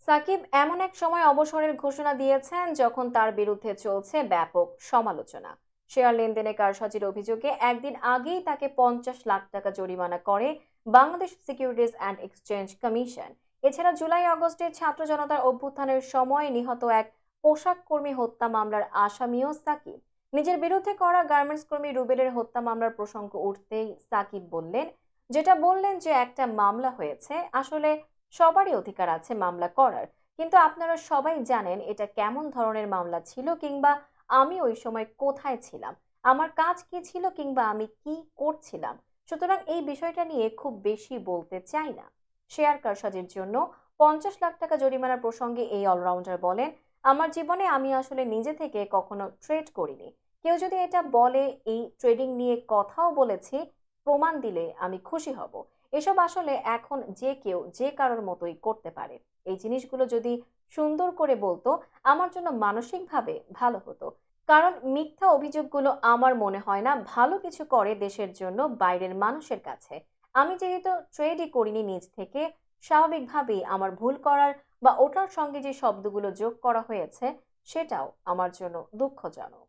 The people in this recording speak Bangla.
সাকিব এমন এক সময় অবসরের ঘোষণা দিয়েছেন যখন তার বিরুদ্ধে চলছে ব্যাপক সমালোচনা। শেয়ার লেনদেনে কারসাজির অভিযোগে একদিন আগেই তাকে 50 লাখ টাকা জরিমানা করে Bangladesh securities and exchange commission. এছাড়া জুলাই আগস্টে ছাত্র জনতার অভ্যুত্থানের সময় নিহত এক পোশাক কর্মী হত্যা মামলার আসামিও সাকিব। নিজের বিরুদ্ধে করা গার্মেন্টস কর্মী রুবেলের হত্যা মামলার প্রসঙ্গ উঠতেই সাকিব বললেন যে একটা মামলা হয়েছে, আসলে সবারই অধিকার আছে মামলা করার, কিন্তু আপনারা সবাই জানেন এটা কেমন ধরনের মামলা ছিল, কিংবা আমি ওই সময় কোথায় ছিলাম, আমার কাজ কি ছিল, কিংবা আমি কি করছিলাম। সুতরাং এই বিষয়টা নিয়ে খুব বেশি বলতে চাই না। শেয়ার কারসাজির জন্য 50 লাখ টাকা জরিমানার প্রসঙ্গে এই অলরাউন্ডার বলেন, আমার জীবনে আমি আসলে নিজে থেকে কখনো ট্রেড করিনি। কেউ যদি এটা বলে এই ট্রেডিং নিয়ে কথাও বলেছি, প্রমাণ দিলে আমি খুশি হব। এসব আসলে এখন যে কেউ যে কারোর মতোই করতে পারে। এই জিনিসগুলো যদি সুন্দর করে বলতো, আমার জন্য মানসিকভাবে ভালো হতো। কারণ মিথ্যা অভিযোগগুলো আমার মনে হয় না ভালো কিছু করে দেশের জন্য বাইরের মানুষের কাছে। আমি যেহেতু ট্রেডই করিনি নিজ থেকে, স্বাভাবিকভাবেই আমার ভুল করার বা ওটার সঙ্গে যে শব্দগুলো যোগ করা হয়েছে সেটাও আমার জন্য দুঃখজনক।